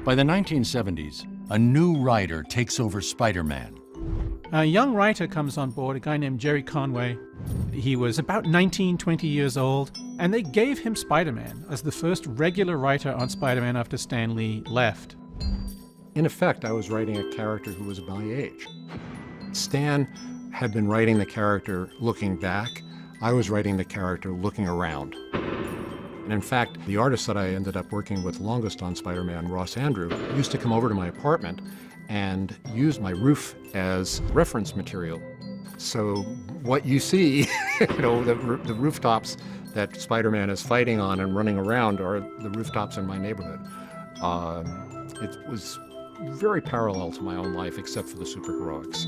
By the 1970s, a new writer takes over Spider-Man. A young writer comes on board, a guy named Jerry Conway. He was about 19, 20 years old, and they gave him Spider-Man as the first regular writer on Spider-Man after Stan Lee left. In effect, I was writing a character who was my age. Stan had been writing the character looking back. I was writing the character looking around. And in fact, the artist that I ended up working with longest on Spider-Man, Ross Andrew, used to come over to my apartment and use my roof as reference material. So what you see, the rooftops that Spider-Man is fighting on and running around are the rooftops in my neighborhood. It was very parallel to my own life, except for the superheroics.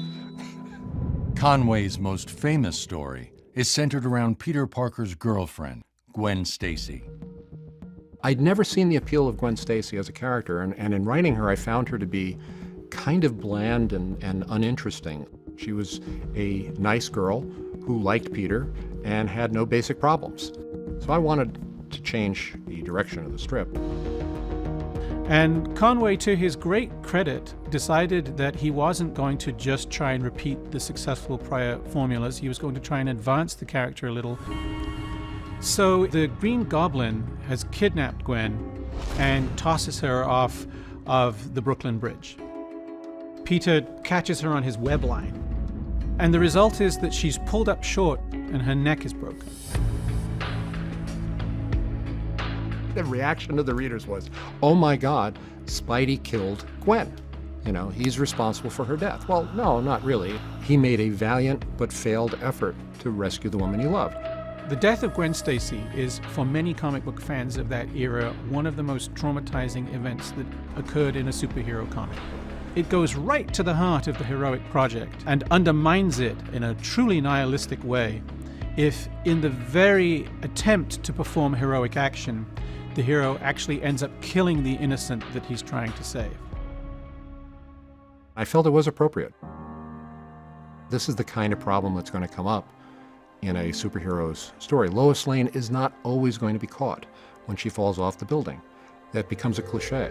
Conway's most famous story is centered around Peter Parker's girlfriend, Gwen Stacy. I'd never seen the appeal of Gwen Stacy as a character, and in writing her, I found her to be kind of bland and uninteresting. She was a nice girl who liked Peter and had no basic problems. So I wanted to change the direction of the strip. And Conway, to his great credit, decided that he wasn't going to just try and repeat the successful prior formulas. He was going to try and advance the character a little. So the Green Goblin has kidnapped Gwen and tosses her off of the Brooklyn Bridge. Peter catches her on his web line, and the result is that she's pulled up short and her neck is broken. The reaction of the readers was, oh my God, Spidey killed Gwen. He's responsible for her death. Well, no, not really. He made a valiant but failed effort to rescue the woman he loved. The death of Gwen Stacy is, for many comic book fans of that era, one of the most traumatizing events that occurred in a superhero comic. It goes right to the heart of the heroic project and undermines it in a truly nihilistic way if, in the very attempt to perform heroic action, the hero actually ends up killing the innocent that he's trying to save. I felt it was appropriate. This is the kind of problem that's going to come up in a superhero's story. Lois Lane is not always going to be caught when she falls off the building. That becomes a cliche.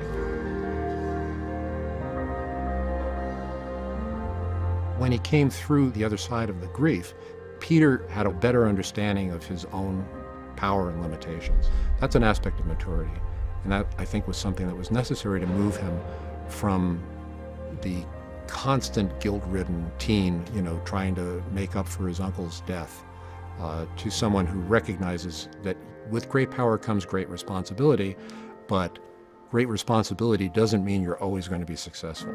When he came through the other side of the grief, Peter had a better understanding of his own power and limitations. That's an aspect of maturity. And that, I think, was something that was necessary to move him from the constant guilt-ridden teen, trying to make up for his uncle's death, to someone who recognizes that with great power comes great responsibility, but great responsibility doesn't mean you're always going to be successful.